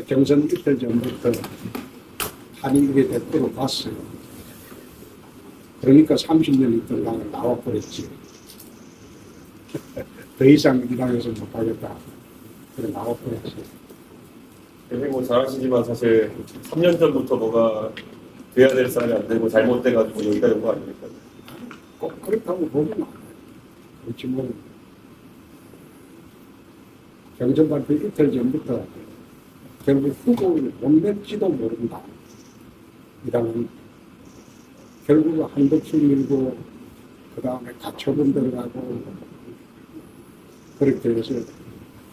경선 이틀 전부터 한일계 대표로 갔어요. 그러니까 30년 있던 나는 나와버렸지. 더 이상 이 당에서 못하겠다. 그래 나와버렸지. 뭐 잘하시지만 사실 3년 전부터 뭐가 돼야 될 사람이 안 되고 잘못돼가지고 여기가 온 거 아닙니까? 꼭 그렇다고 보면 안 돼. 그렇지만 경선 발표 이틀 전부터 결국 후보를 못 낼지도 모른다. 이 당은 결국 한덕수 밀고 그 다음에 가처분 들어가고 그렇게 해서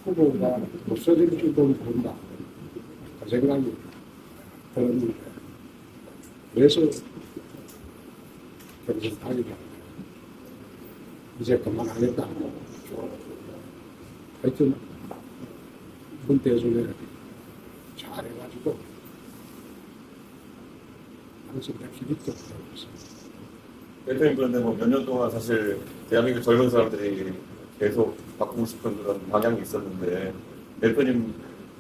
후보가 없어질지도 모른다. 그 생각이 들었는데 그래서 경선 타기가 이제 그만하겠다고 하여튼 문대중에 잘해가지고 당선될 수 있도록 하고 있습니다. 대표님 그런데 뭐 몇 년 동안 사실 대한민국 젊은 사람들이 계속 바꾸고 싶은 그런 방향이 있었는데 대표님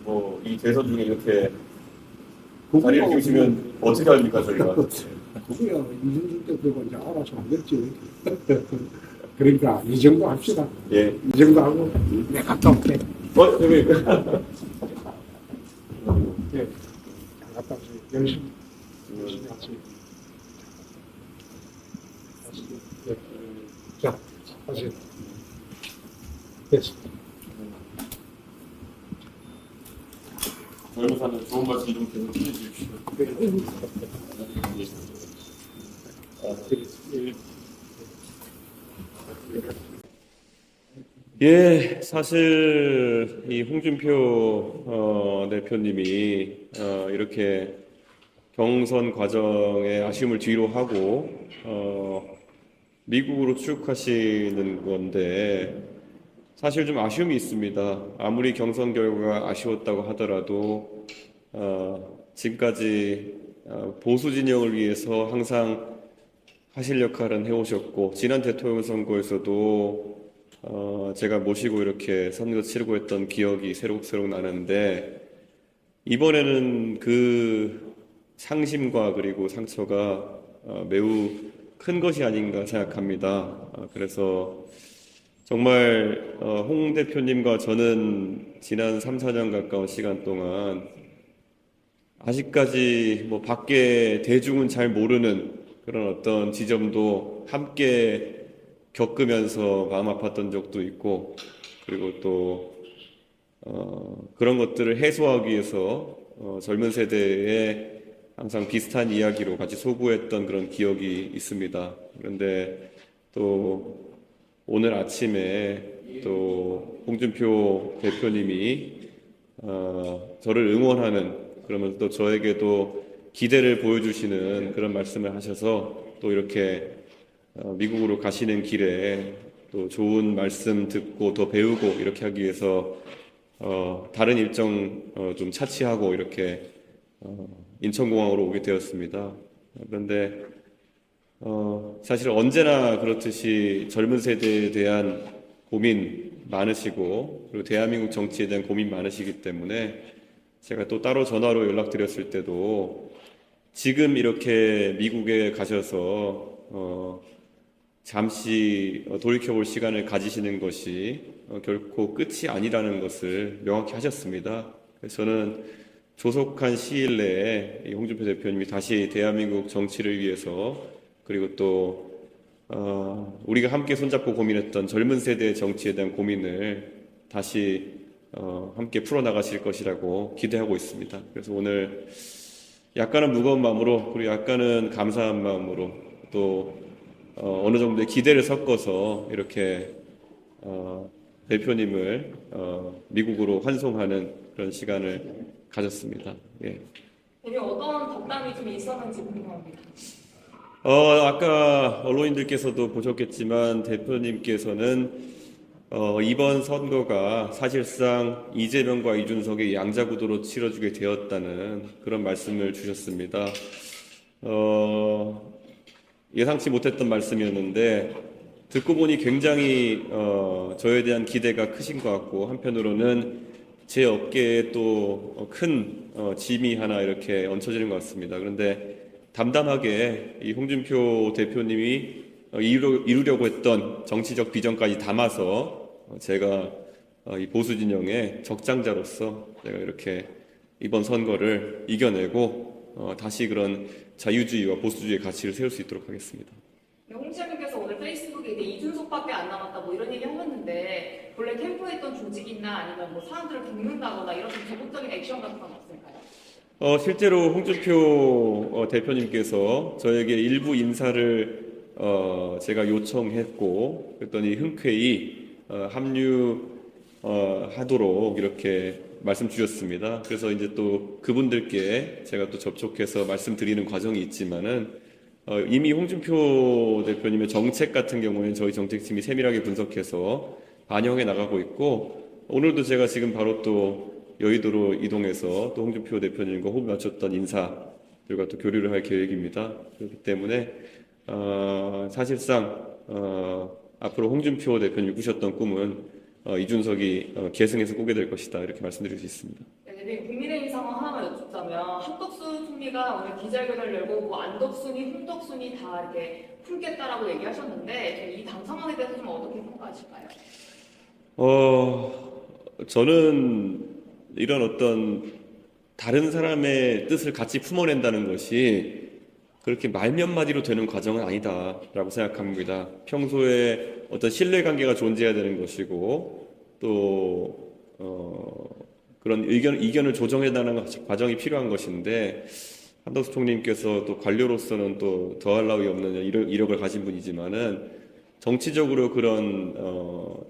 뭐 이 대선 중에 이렇게 자리를 비우시면 어떻게 합니까 저희가? 그거야 이준석 대표가 이제 알아서 하겠지. 그러니까 이 정도 합시다. 예. 이 정도 하고 내가 갔다 올게. 대표님. 예. 갔다 오세요. 열심히 하세요. 예. 자, 하세요. 됐어. 젊은 사람들 좋은 말씀 좀 계속 해주십시오. 예, 사실 이 홍준표 대표님이 이렇게 경선 과정에 아쉬움을 뒤로 하고 미국으로 출국하시는 건데 사실 좀 아쉬움이 있습니다. 아무리 경선 결과가 아쉬웠다고 하더라도 지금까지 보수 진영을 위해서 항상 하실 역할은 해오셨고 지난 대통령 선거에서도 제가 모시고 이렇게 선거 치르고 했던 기억이 새록새록 나는데 이번에는 그 상심과 그리고 상처가 매우 큰 것이 아닌가 생각합니다. 그래서 정말 홍 대표님과 저는 지난 3, 4년 가까운 시간 동안 아직까지 뭐 밖에 대중은 잘 모르는 그런 어떤 지점도 함께 겪으면서 마음 아팠던 적도 있고 그리고 또 그런 것들을 해소하기 위해서 젊은 세대에 항상 비슷한 이야기로 같이 소구했던 그런 기억이 있습니다. 그런데 또 오늘 아침에 또 홍준표 대표님이 저를 응원하는 그러면 또 저에게도 기대를 보여주시는 그런 말씀을 하셔서 또 이렇게 미국으로 가시는 길에 또 좋은 말씀 듣고 더 배우고 이렇게 하기 위해서 다른 일정 좀 차치하고 이렇게 인천공항으로 오게 되었습니다. 그런데 사실 언제나 그렇듯이 젊은 세대에 대한 고민 많으시고 그리고 대한민국 정치에 대한 고민 많으시기 때문에 제가 또 따로 전화로 연락드렸을 때도 지금 이렇게 미국에 가셔서 잠시 돌이켜볼 시간을 가지시는 것이 결코 끝이 아니라는 것을 명확히 하셨습니다. 그래서 저는 조속한 시일 내에 홍준표 대표님이 다시 대한민국 정치를 위해서 그리고 또 우리가 함께 손잡고 고민했던 젊은 세대의 정치에 대한 고민을 다시 함께 풀어나가실 것이라고 기대하고 있습니다. 그래서 오늘 약간은 무거운 마음으로 그리고 약간은 감사한 마음으로 또 어느 정도의 기대를 섞어서 이렇게 대표님을 미국으로 환송하는 그런 시간을 가졌습니다. 예. 대표 어떤 덕담이 좀 있었는지 궁금합니다. 아까 언론인들께서도 보셨겠지만 대표님께서는 이번 선거가 사실상 이재명과 이준석의 양자구도로 치러지게 되었다는 그런 말씀을 주셨습니다. 예상치 못했던 말씀이었는데 듣고 보니 굉장히 저에 대한 기대가 크신 것 같고 한편으로는 제 어깨에 또 큰 짐이 하나 이렇게 얹혀지는 것 같습니다. 그런데 담담하게 이 홍준표 대표님이 이루려고 했던 정치적 비전까지 담아서 제가 이 보수 진영의 적장자로서 제가 이렇게 이번 선거를 이겨내고 다시 그런 자유주의와 보수주의의 가치를 세울 수 있도록 하겠습니다. 홍 시장님께서 오늘 페이스북에 이제 이준석밖에 안 남았다 뭐 이런 얘기 하셨는데 본래 캠프에 있던 조직이나 아니면 뭐 사람들을 겪는다거나 이런 좀 적극적인 액션 같은 건 없을까요? 실제로 홍준표 대표님께서 저에게 일부 인사를 제가 요청했고 그랬더니 흔쾌히 합류하도록 이렇게 말씀 주셨습니다. 그래서 이제 또 그분들께 제가 또 접촉해서 말씀드리는 과정이 있지만은 이미 홍준표 대표님의 정책 같은 경우에는 저희 정책팀이 세밀하게 분석해서 반영해 나가고 있고 오늘도 제가 지금 바로 또 여의도로 이동해서 또 홍준표 대표님과 호흡 맞췄던 인사들과 또 교류를 할 계획입니다. 그렇기 때문에 사실상 앞으로 홍준표 대표님이 꾸셨던 꿈은 이준석이 계승해서 꾸게 될 것이다 이렇게 말씀드릴 수 있습니다. 네, 국민의힘 상황 하나만 여쭙자면 한덕수 총리가 오늘 기자회견을 열고 뭐 안덕순이, 홍덕순이 다 이렇게 풀겠다라고 얘기하셨는데 이 당 상황에 대해서 좀 어떻게 평가하실까요? 저는 이런 어떤 다른 사람의 뜻을 같이 품어낸다는 것이 그렇게 말 몇 마디로 되는 과정은 아니다라고 생각합니다. 평소에 어떤 신뢰관계가 존재해야 되는 것이고 또 그런 이견을 조정해나가는 과정이 필요한 것인데 한덕수 총리님께서 또 관료로서는 또 더할 나위 없는 이력을 가진 분이지만은 정치적으로 그런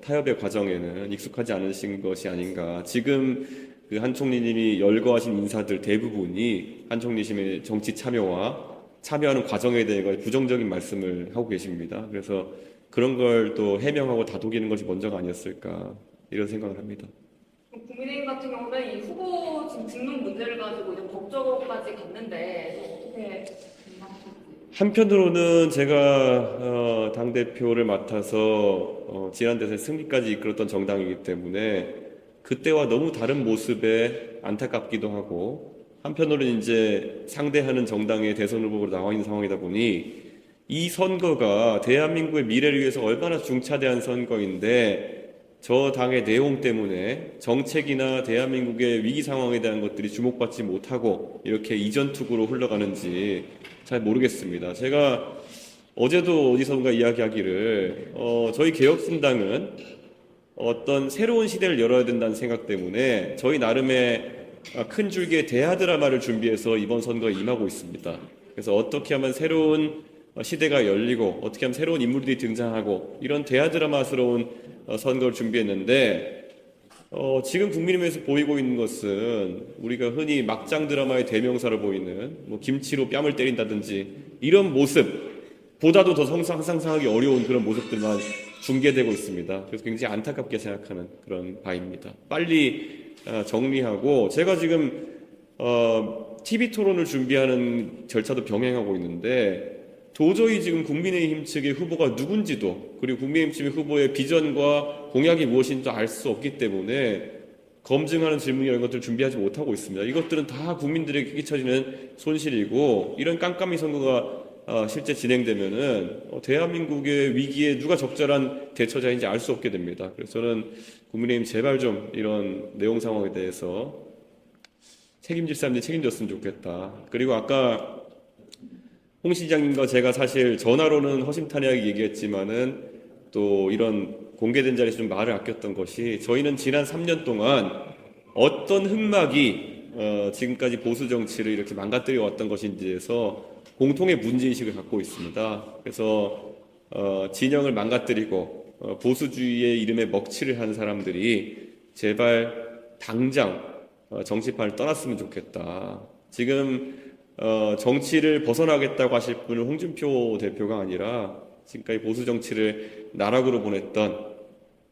타협의 과정에는 익숙하지 않으신 것이 아닌가. 지금 그 한 총리님이 열거하신 인사들 대부분이 한 총리님의 정치 참여하는 과정에 대해 부정적인 말씀을 하고 계십니다. 그래서 그런 걸 또 해명하고 다독이는 것이 먼저가 아니었을까 이런 생각을 합니다. 국민의힘 같은 경우는 이 후보 지금 직능 문제를 가지고 이제 법적으로까지 갔는데 어떻게 한편으로는 제가 당대표를 맡아서 지난 대선 승리까지 이끌었던 정당이기 때문에 그때와 너무 다른 모습에 안타깝기도 하고 한편으로는 이제 상대하는 정당의 대선 후보로 나와 있는 상황이다 보니 이 선거가 대한민국의 미래를 위해서 얼마나 중차대한 선거인데 저 당의 내용 때문에 정책이나 대한민국의 위기 상황에 대한 것들이 주목받지 못하고 이렇게 이전투구로 흘러가는지 잘 모르겠습니다. 제가 어제도 어디선가 이야기하기를 저희 개혁신당은 어떤 새로운 시대를 열어야 된다는 생각 때문에 저희 나름의 큰 줄기의 대하 드라마를 준비해서 이번 선거에 임하고 있습니다. 그래서 어떻게 하면 새로운 시대가 열리고 어떻게 하면 새로운 인물들이 등장하고 이런 대하 드라마스러운 선거를 준비했는데 지금 국민의힘에서 보이고 있는 것은 우리가 흔히 막장 드라마의 대명사로 보이는 뭐 김치로 뺨을 때린다든지 이런 모습보다도 더 상상하기 어려운 그런 모습들만 중계되고 있습니다. 그래서 굉장히 안타깝게 생각하는 그런 바입니다. 빨리 정리하고 제가 지금 TV 토론을 준비하는 절차도 병행하고 있는데 도저히 지금 국민의힘 측의 후보가 누군지도 그리고 국민의힘 측의 후보의 비전과 공약이 무엇인지도 알 수 없기 때문에 검증하는 질문 이런 것들을 준비하지 못하고 있습니다. 이것들은 다 국민들에게 끼쳐지는 손실이고 이런 깜깜이 선거가 실제 진행되면은 대한민국의 위기에 누가 적절한 대처자인지 알 수 없게 됩니다. 그래서 저는 국민의힘 제발 좀 이런 내용 상황에 대해서 책임질 사람들이 책임졌으면 좋겠다. 그리고 아까 홍 시장님과 제가 사실 전화로는 허심탄회하게 얘기했지만은 또 이런 공개된 자리에서 좀 말을 아꼈던 것이 저희는 지난 3년 동안 어떤 흑막이 지금까지 보수 정치를 이렇게 망가뜨려 왔던 것인지에서 공통의 문제의식을 갖고 있습니다. 그래서 진영을 망가뜨리고 보수주의의 이름에 먹칠을 한 사람들이 제발 당장 정치판을 떠났으면 좋겠다. 지금 정치를 벗어나겠다고 하실 분은 홍준표 대표가 아니라 지금까지 보수 정치를 나락으로 보냈던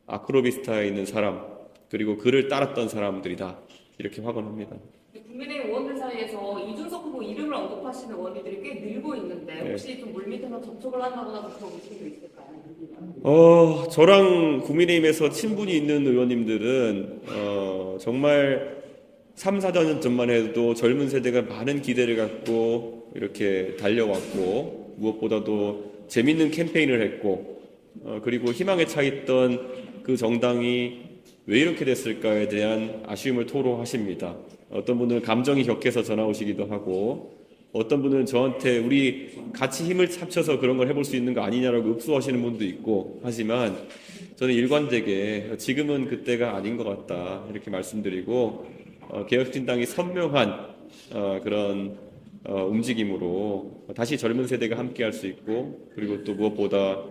아크로비스타에 있는 사람 그리고 그를 따랐던 사람들이다. 이렇게 확언합니다. 국민의힘 의원들 사이에서 이준석 후보 이름을 언급하시는 의원들이 꽤 늘고 있는데 혹시 좀 물밑에서 접촉을 한다거나 그런 의식도 있을까요? 저랑 국민의힘에서 친분이 있는 의원님들은 정말 3, 4년 전만 해도 젊은 세대가 많은 기대를 갖고 이렇게 달려왔고 무엇보다도 재밌는 캠페인을 했고 그리고 희망에 차 있던 그 정당이 왜 이렇게 됐을까에 대한 아쉬움을 토로하십니다. 어떤 분은 감정이 격해서 전화 오시기도 하고 어떤 분은 저한테 우리 같이 힘을 합쳐서 그런 걸 해볼 수 있는 거 아니냐라고 읍소하시는 분도 있고 하지만 저는 일관되게 지금은 그때가 아닌 것 같다 이렇게 말씀드리고 개혁신당이 선명한 그런 움직임으로 다시 젊은 세대가 함께할 수 있고 그리고 또 무엇보다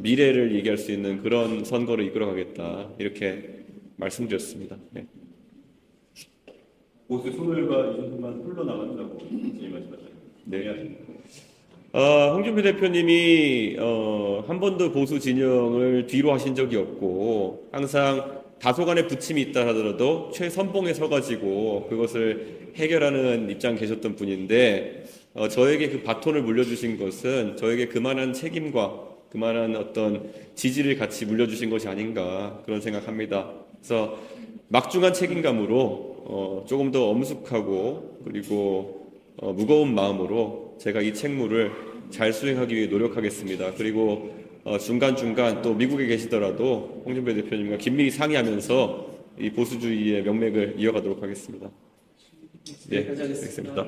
미래를 얘기할 수 있는 그런 선거를 이끌어가겠다 이렇게 말씀드렸습니다. 네. 보수 소멸과 이준석만 흘러나간다고 말씀하셨잖아요. 네. 홍준표 대표님이 한 번도 보수 진영을 뒤로 하신 적이 없고 항상 다소간의 부침이 있다 하더라도 최선봉에 서가지고 그것을 해결하는 입장 계셨던 분인데 저에게 그 바톤을 물려주신 것은 저에게 그만한 책임과 그만한 어떤 지지를 같이 물려주신 것이 아닌가 그런 생각합니다. 그래서 막중한 책임감으로 조금 더 엄숙하고 그리고 무거운 마음으로 제가 이 책무를 잘 수행하기 위해 노력하겠습니다. 그리고 중간중간 또 미국에 계시더라도 홍준표 대표님과 긴밀히 상의하면서 이 보수주의의 명맥을 이어가도록 하겠습니다. 네, 알겠습니다.